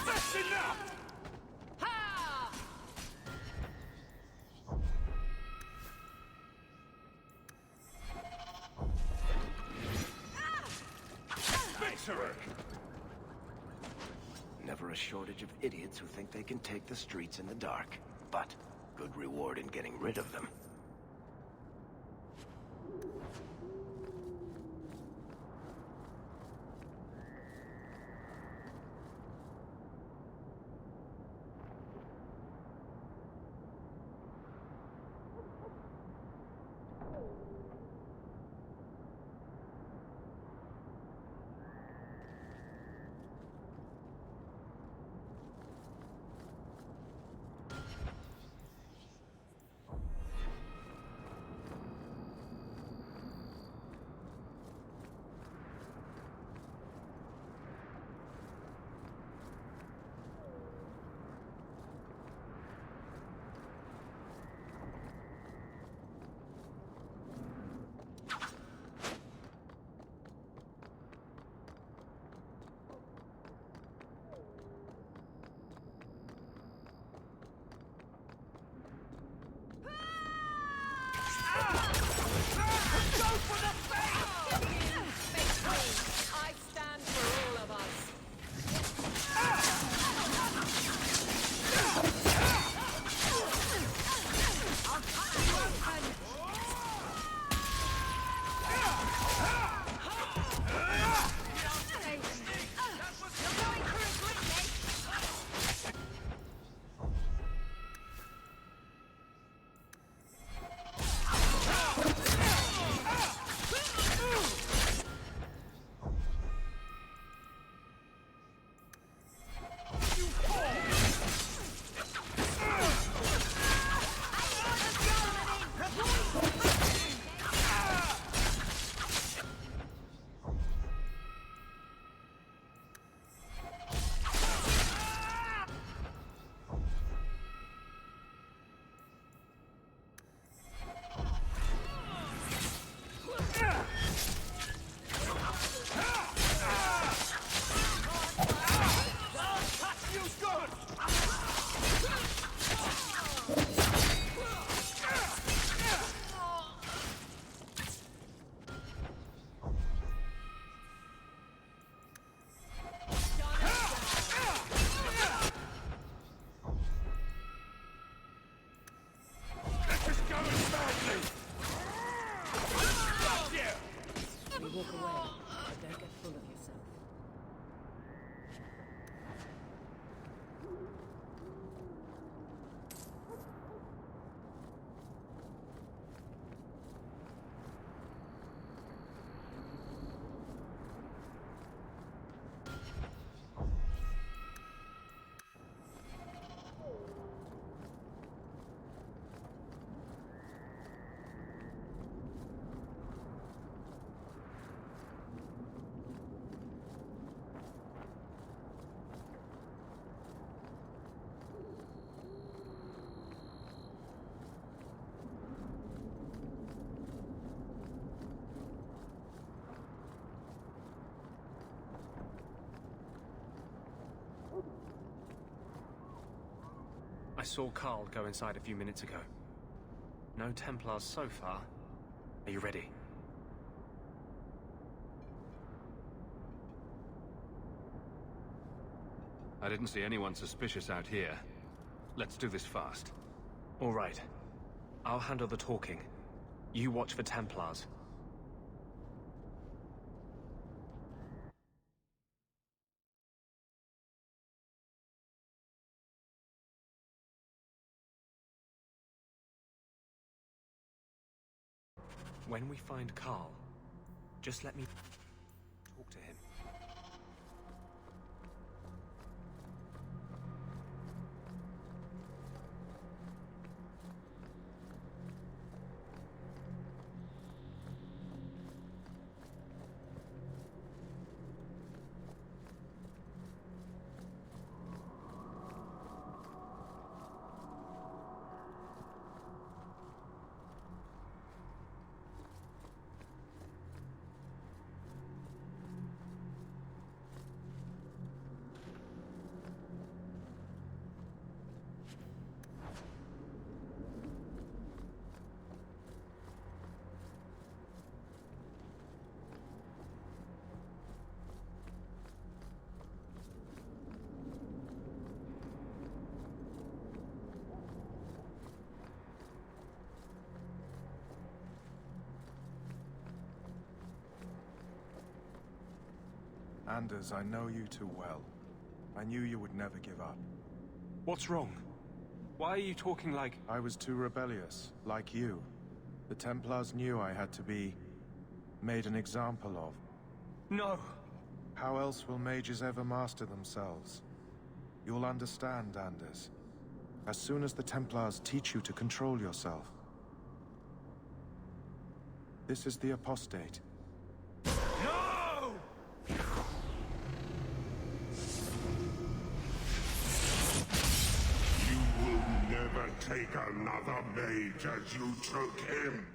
That's enough! Never a shortage of idiots who think they can take the streets in the dark, but good reward in getting rid of them. I saw Carl go inside a few minutes ago. No Templars so far. Are you ready? I didn't see anyone suspicious out here. Let's do this fast. All right. I'll handle the talking. You watch for Templars. When we find Carl, just let me talk to him. Anders, I know you too well. I knew you would never give up. What's wrong? Why are you talking like... I was too rebellious, like you. The Templars knew I had to be... made an example of. No! How else will mages ever master themselves? You'll understand, Anders. As soon as the Templars teach you to control yourself. This is the apostate. No! You will never take another mage as you took him.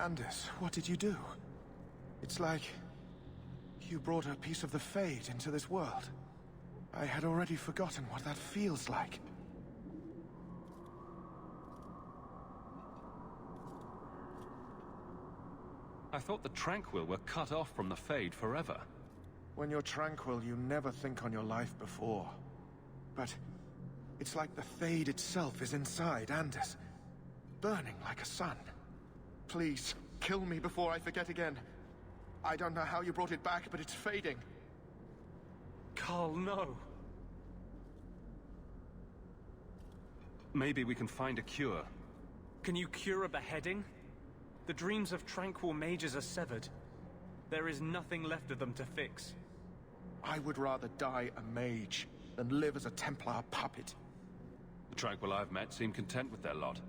Anders, what did you do? It's like... you brought a piece of the Fade into this world. I had already forgotten what that feels like. I thought the Tranquil were cut off from the Fade forever. When you're tranquil, you never think on your life before. But it's like the Fade itself is inside Anders, burning like a sun. Please, kill me before I forget again. I don't know how you brought it back, but it's fading. Carl, no. Maybe we can find a cure. Can you cure a beheading? The dreams of tranquil mages are severed. There is nothing left of them to fix. I would rather die a mage than live as a Templar puppet. Tranquil I've met seem content with their lot.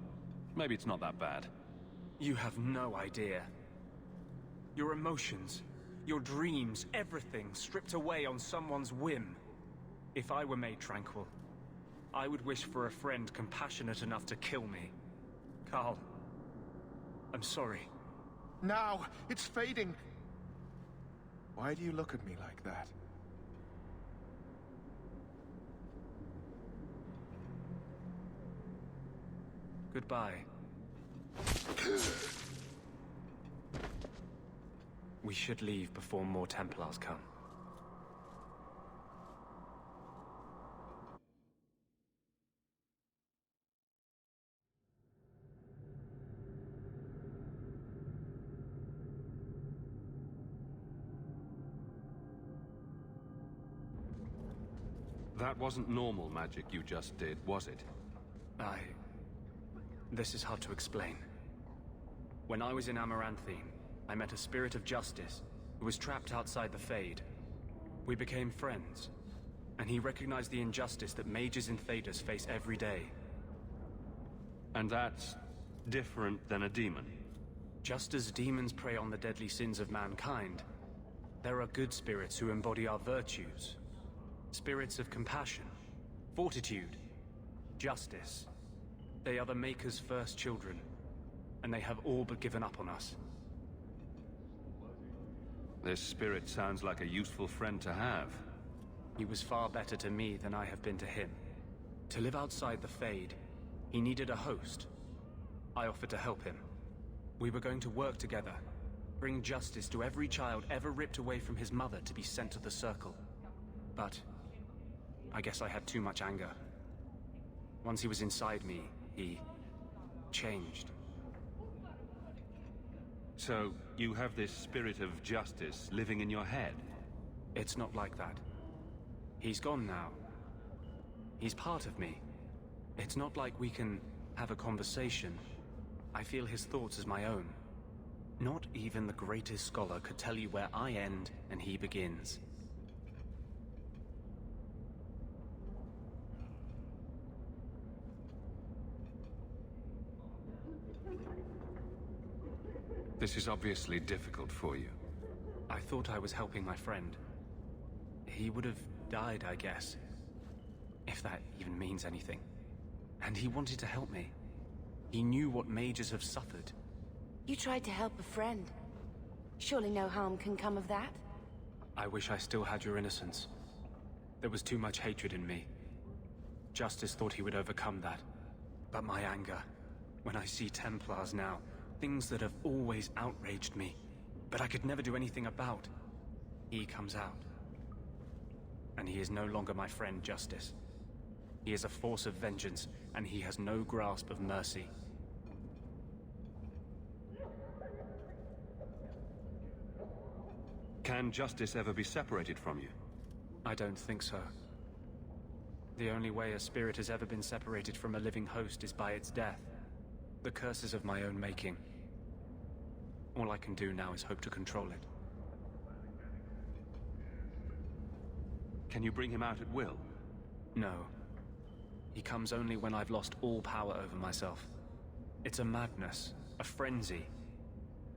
Maybe it's not that bad. You have no idea. Your emotions, your dreams, everything stripped away on someone's whim. If I were made tranquil, I would wish for a friend compassionate enough to kill me. Carl, I'm sorry. Now, it's fading. Why do you look at me like that? Goodbye. We should leave before more Templars come. That wasn't normal magic you just did, was it? This is hard to explain. When I was in Amaranthine, I met a spirit of justice who was trapped outside the Fade. We became friends, and he recognized the injustice that mages in Thedas face every day. And that's different than a demon? Just as demons prey on the deadly sins of mankind, there are good spirits who embody our virtues. Spirits of compassion, fortitude, justice. They are the Maker's first children, and they have all but given up on us. This spirit sounds like a useful friend to have. He was far better to me than I have been to him. To live outside the Fade, he needed a host. I offered to help him. We were going to work together, bring justice to every child ever ripped away from his mother to be sent to the Circle. But I guess I had too much anger. Once he was inside me, he changed. So, you have this spirit of justice living in your head? It's not like that. He's gone now. He's part of me. It's not like we can have a conversation. I feel his thoughts as my own. Not even the greatest scholar could tell you where I end and he begins. This is obviously difficult for you. I thought I was helping my friend. He would have died, I guess. If that even means anything. And he wanted to help me. He knew what mages have suffered. You tried to help a friend. Surely no harm can come of that? I wish I still had your innocence. There was too much hatred in me. Justice thought he would overcome that. But my anger, when I see Templars now, things that have always outraged me, but I could never do anything about, he comes out. And he is no longer my friend, Justice. He is a force of vengeance, and he has no grasp of mercy. Can justice ever be separated from you? I don't think so. The only way a spirit has ever been separated from a living host is by its death. The curse is of my own making. All I can do now is hope to control it. Can you bring him out at will? No. He comes only when I've lost all power over myself. It's a madness, a frenzy.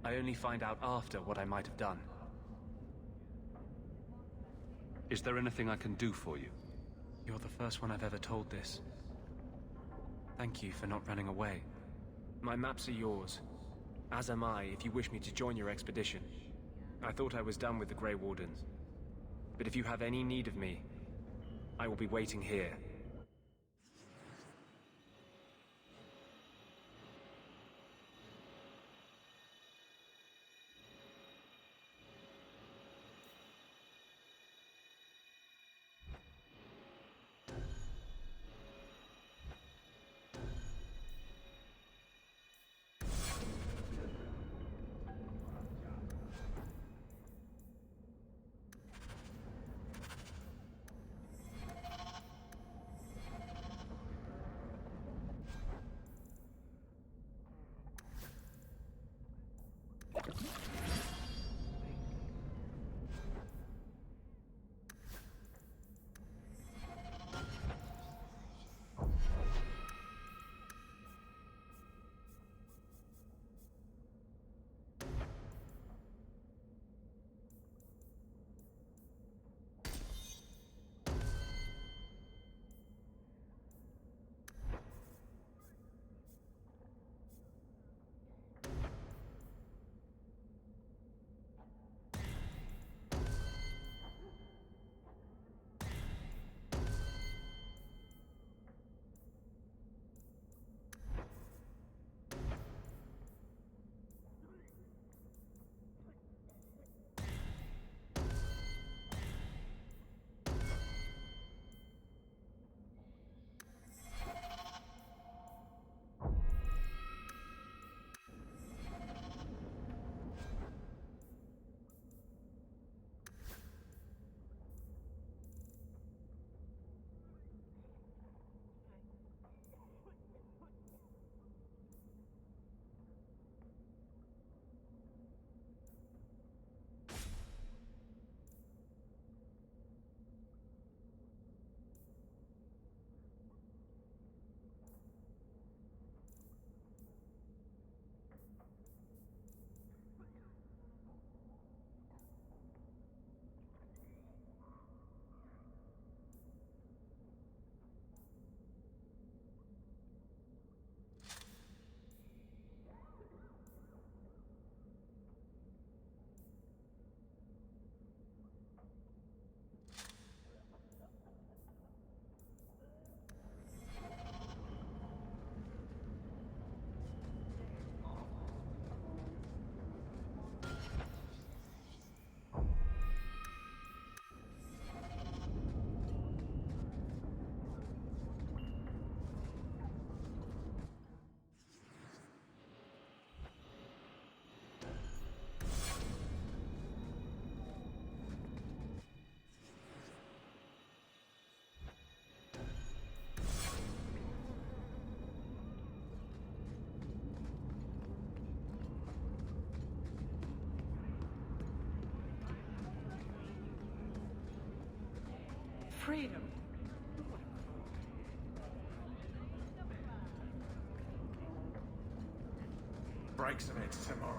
I only find out after what I might have done. Is there anything I can do for you? You're the first one I've ever told this. Thank you for not running away. My maps are yours. As am I, if you wish me to join your expedition. I thought I was done with the Grey Wardens. But if you have any need of me, I will be waiting here. freedom. Breaks of it tomorrow.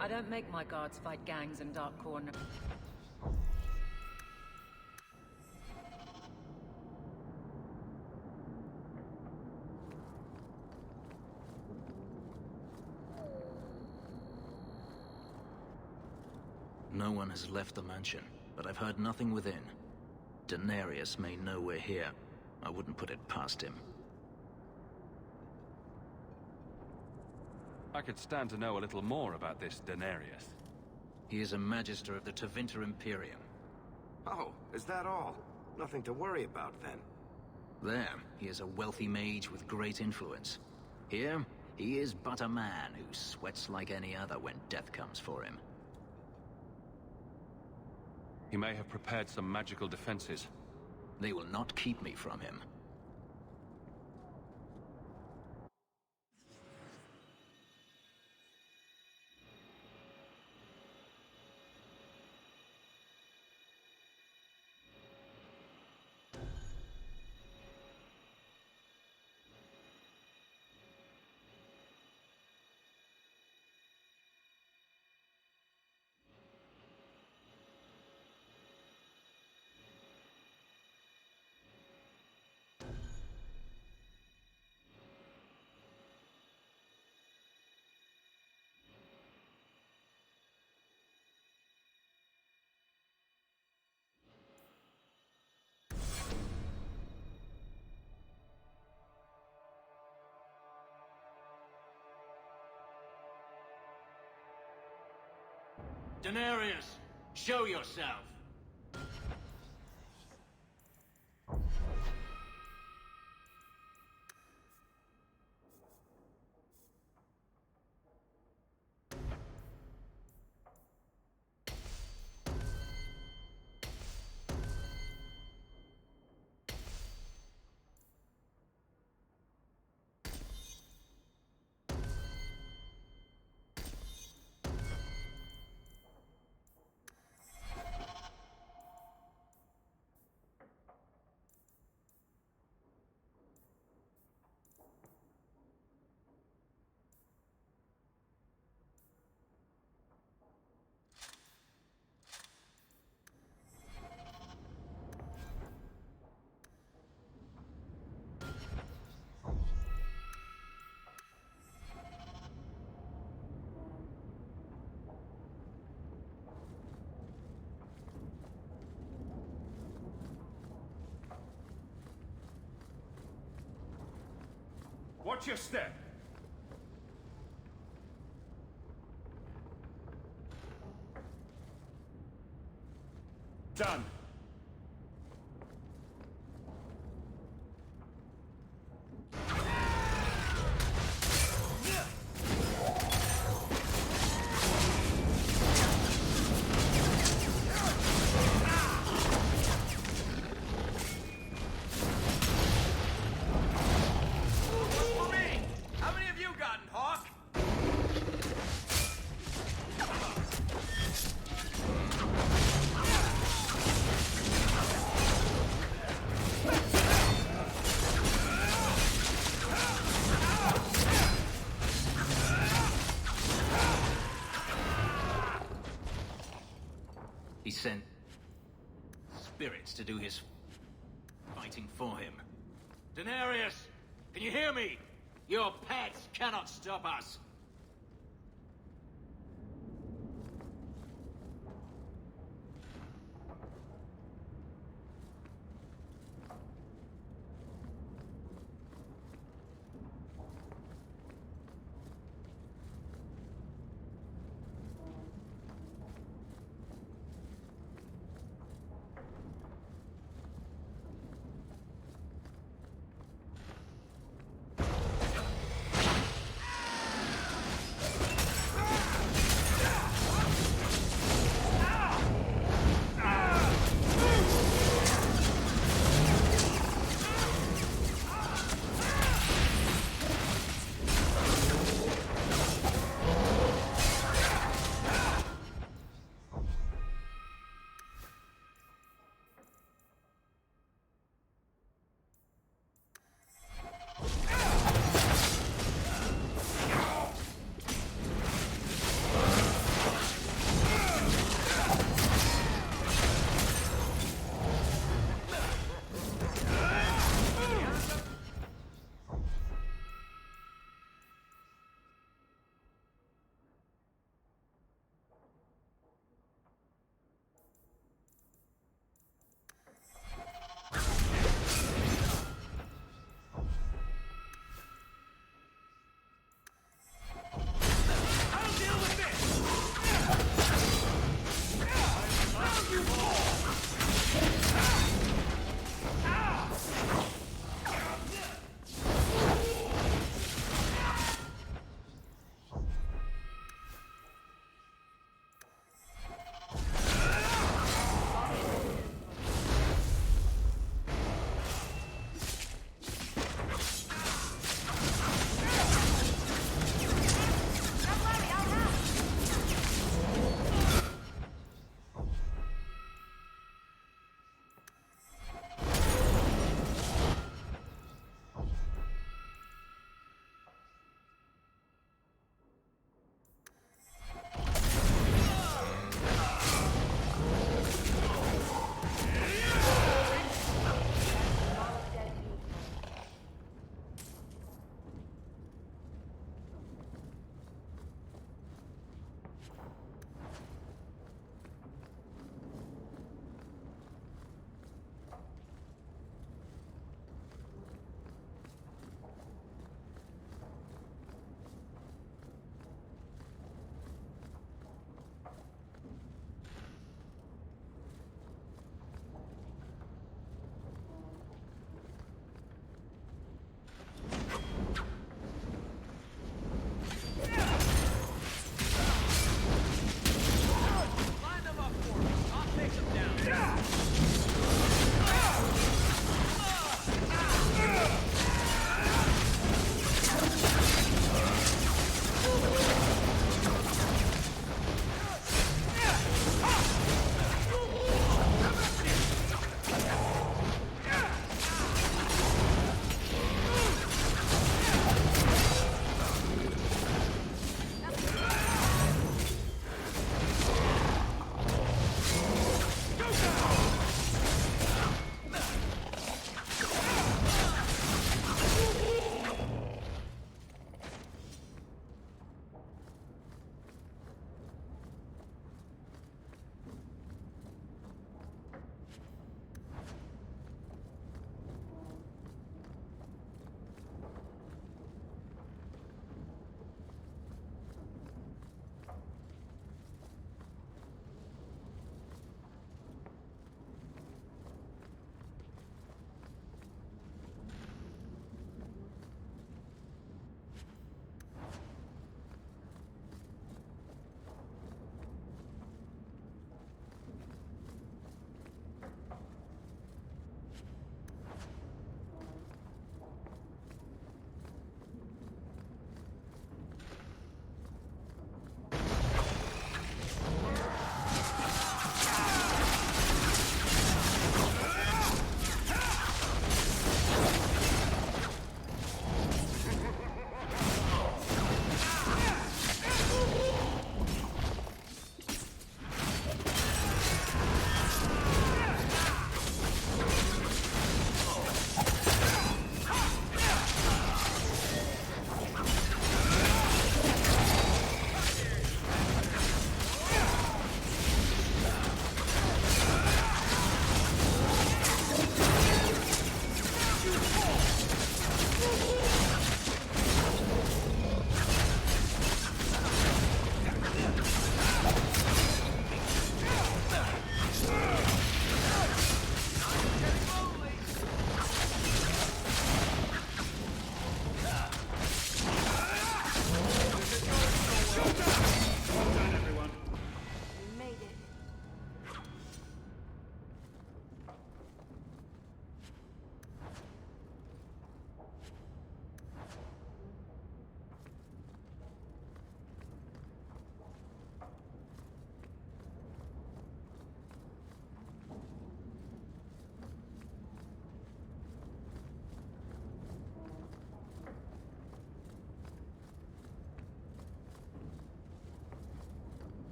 I don't make my guards fight gangs in dark corners. No one has left the mansion, but I've heard nothing within. Denarius may know we're here. I wouldn't put it past him. I could stand to know a little more about this Denarius. He is a Magister of the Tevinter Imperium. Oh, is that all? Nothing to worry about, then. There, he is a wealthy mage with great influence. Here, he is but a man who sweats like any other when death comes for him. He may have prepared some magical defenses. They will not keep me from him. Denarius, show yourself! Watch your step! Done! He sent spirits to do his fighting for him. Denarius, can you hear me? Your pets cannot stop us.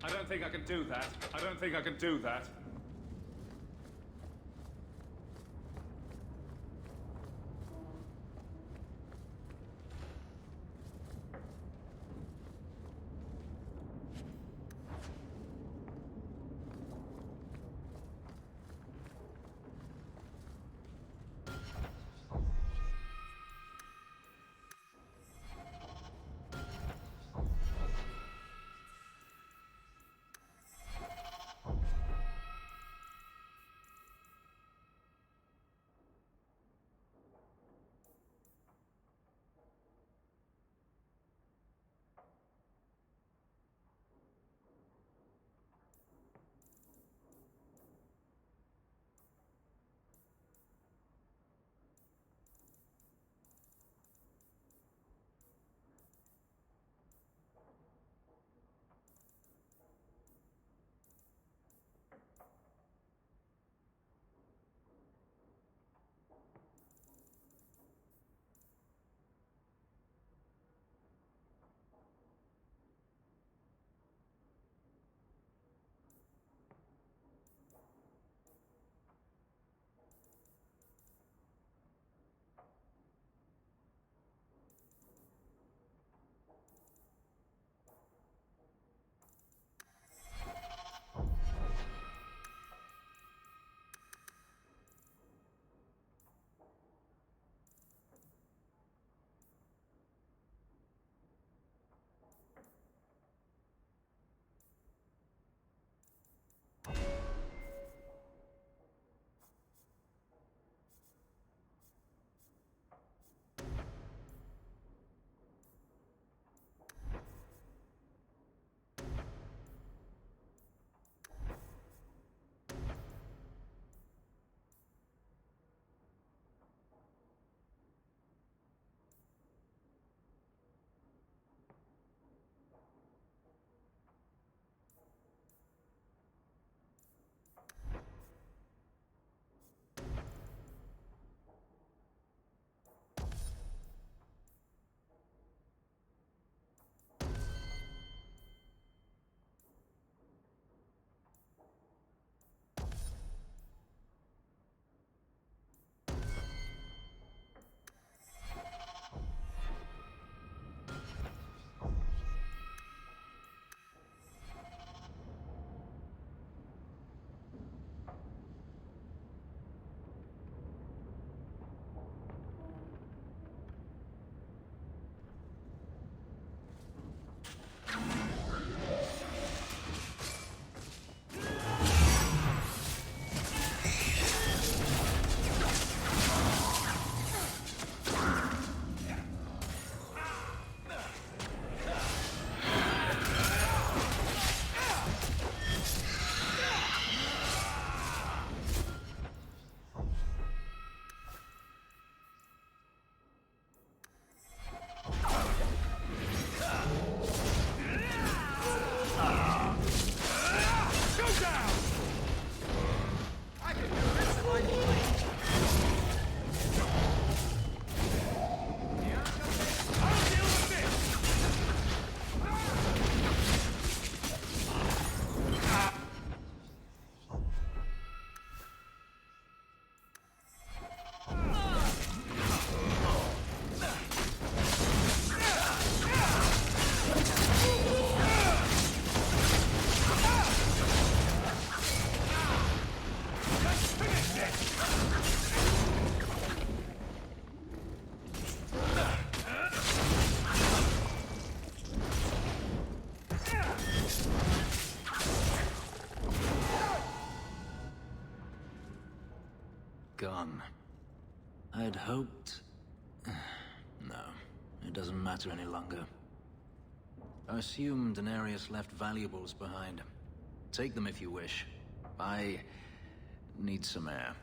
I don't think I can do that. I don't think I can do that. Gone. I'd hoped... No, it doesn't matter any longer. I assume Daenerys left valuables behind. Take them if you wish. I need some air.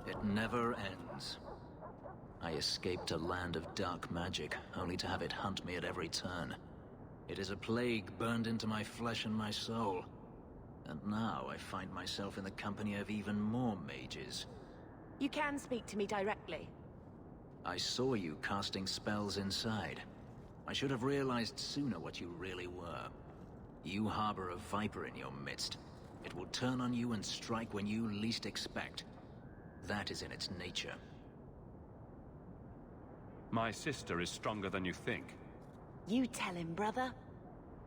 It never ends. I escaped a land of dark magic, only to have it hunt me at every turn. It is a plague burned into my flesh and my soul. And now I find myself in the company of even more mages. You can speak to me directly. I saw you casting spells inside. I should have realized sooner what you really were. You harbor a viper in your midst. It will turn on you and strike when you least expect. That is in its nature. My sister is stronger than you think. You tell him, brother.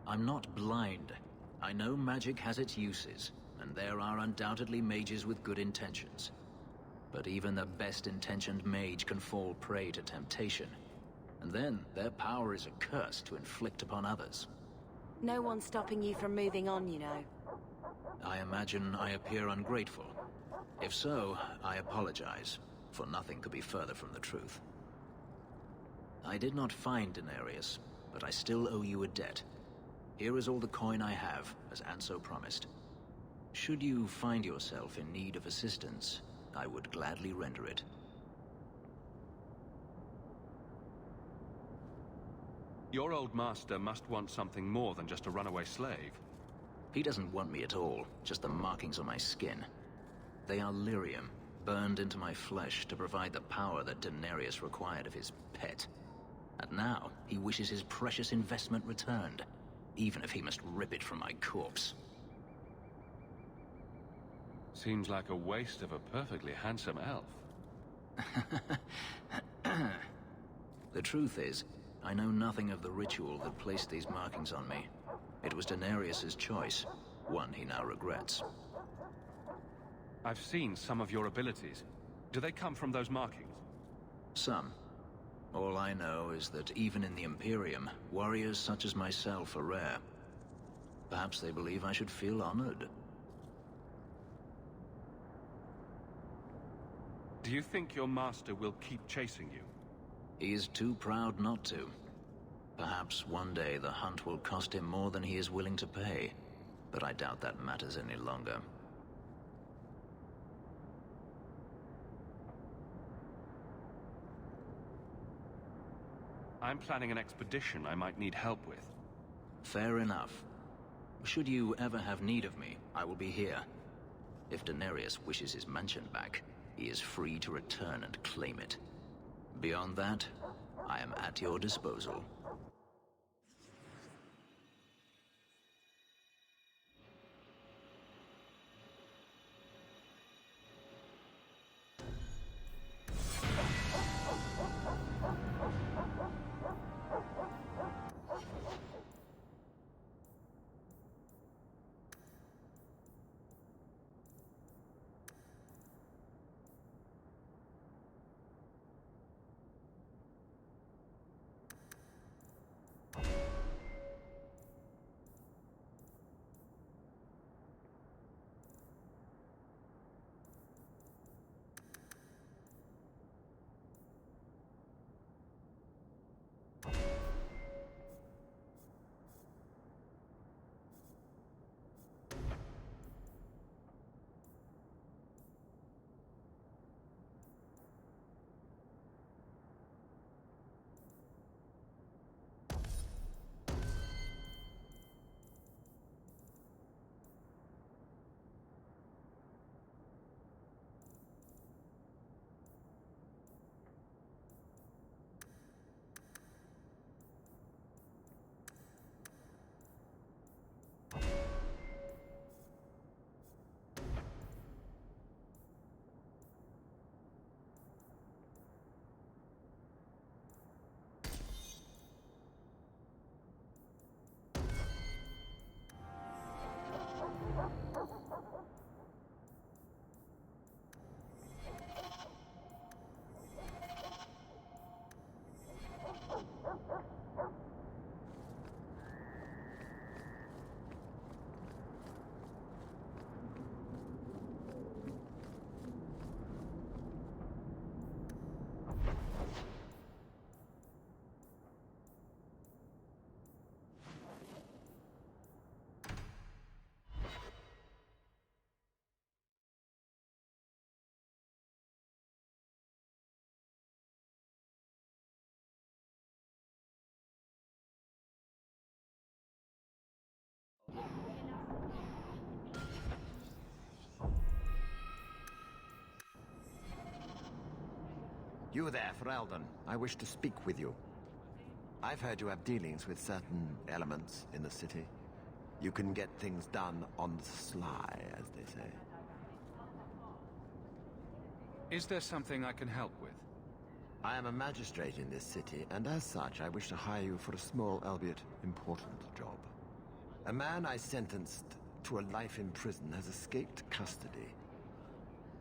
I'm not blind. I know magic has its uses, and there are undoubtedly mages with good intentions. But even the best-intentioned mage can fall prey to temptation. And then, their power is a curse to inflict upon others. No one's stopping you from moving on, you know. I imagine I appear ungrateful. If so, I apologize, for nothing could be further from the truth. I did not find Denarius, but I still owe you a debt. Here is all the coin I have, as Anso promised. Should you find yourself in need of assistance, I would gladly render it. Your old master must want something more than just a runaway slave. He doesn't want me at all, just the markings on my skin. They are lyrium, burned into my flesh to provide the power that Denarius required of his pet. And now, he wishes his precious investment returned, even if he must rip it from my corpse. Seems like a waste of a perfectly handsome elf. The truth is, I know nothing of the ritual that placed these markings on me. It was Denarius's choice, one he now regrets. I've seen some of your abilities. Do they come from those markings? Some. All I know is that even in the Imperium, warriors such as myself are rare. Perhaps they believe I should feel honored. Do you think your master will keep chasing you? He is too proud not to. Perhaps one day the hunt will cost him more than he is willing to pay, but I doubt that matters any longer. I'm planning an expedition I might need help with. Fair enough. Should you ever have need of me, I will be here. If Denarius wishes his mansion back, he is free to return and claim it. Beyond that, I am at your disposal. You there, Failbetter. I wish to speak with you. I've heard you have dealings with certain elements in the city. You can get things done on the sly, as they say. Is there something I can help with? I am a magistrate in this city, and as such, I wish to hire you for a small, albeit important, job. A man I sentenced to a life in prison has escaped custody.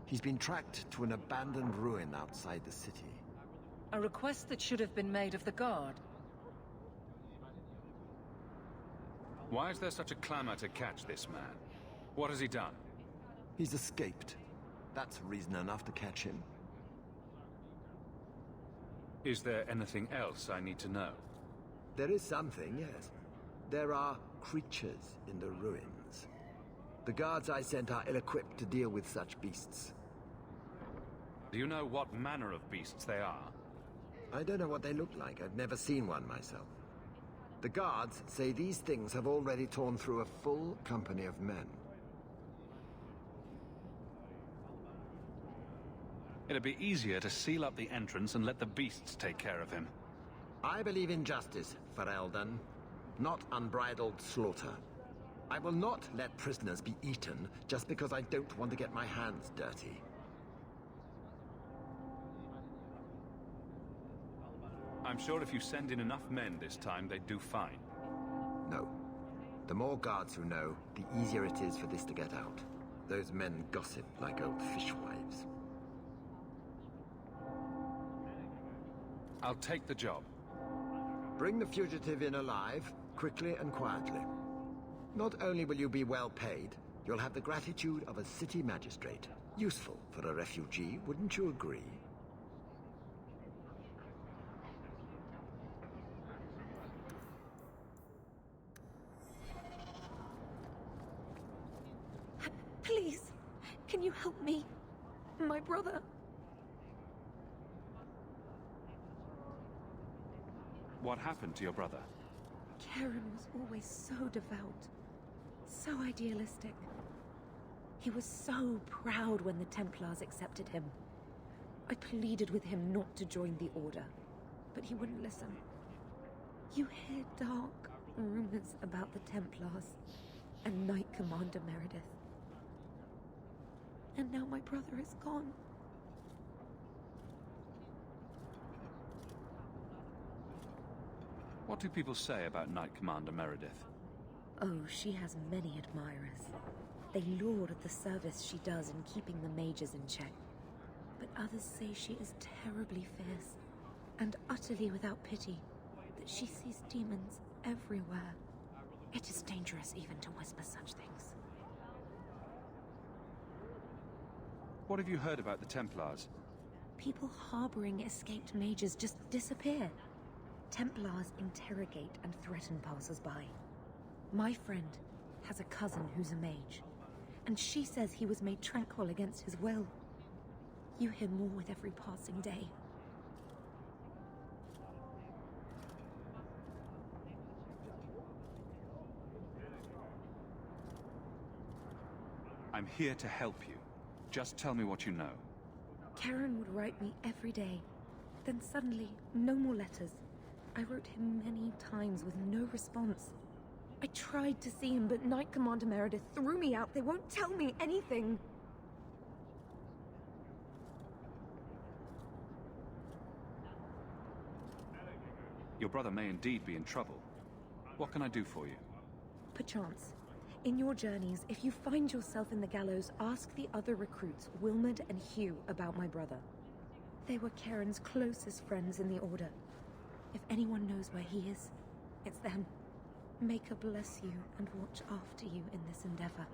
He's been tracked to an abandoned ruin outside the city. A request that should have been made of the guard. Why is there such a clamor to catch this man? What has he done? He's escaped. That's reason enough to catch him. Is there anything else I need to know? There is something, yes. There are creatures in the ruins. The guards I sent are ill-equipped to deal with such beasts. Do you know what manner of beasts they are? I don't know what they look like. I've never seen one myself. The guards say these things have already torn through a full company of men. It'd be easier to seal up the entrance and let the beasts take care of him. I believe in justice, Failbetter, not unbridled slaughter. I will not let prisoners be eaten just because I don't want to get my hands dirty. I'm sure if you send in enough men this time, they'd do fine. No. The more guards who know, the easier it is for this to get out. Those men gossip like old fishwives. I'll take the job. Bring the fugitive in alive, quickly and quietly. Not only will you be well paid, you'll have the gratitude of a city magistrate. Useful for a refugee, wouldn't you agree? Please, can you help me? My brother. What happened to your brother? Karen was always so devout, so idealistic. He was so proud when the Templars accepted him. I pleaded with him not to join the Order, but he wouldn't listen. You hear dark rumors about the Templars and Knight Commander Meredith. And now my brother is gone. What do people say about Knight Commander Meredith? Oh, she has many admirers. They laud the service she does in keeping the mages in check. But others say she is terribly fierce and utterly without pity, that she sees demons everywhere. It is dangerous even to whisper such things. What have you heard about the Templars? People harboring escaped mages just disappear. Templars interrogate and threaten passers-by. My friend has a cousin who's a mage, and she says he was made tranquil against his will. You hear more with every passing day. I'm here to help you. Just tell me what you know. Karen would write me every day. Then suddenly, no more letters. I wrote him many times with no response. I tried to see him, but Knight Commander Meredith threw me out. They won't tell me anything. Your brother may indeed be in trouble. What can I do for you? Perchance. In your journeys, if you find yourself in the gallows, ask the other recruits, Wilmerd and Hugh, about my brother. They were Karen's closest friends in the Order. If anyone knows where he is, it's them. May God bless you and watch after you in this endeavor.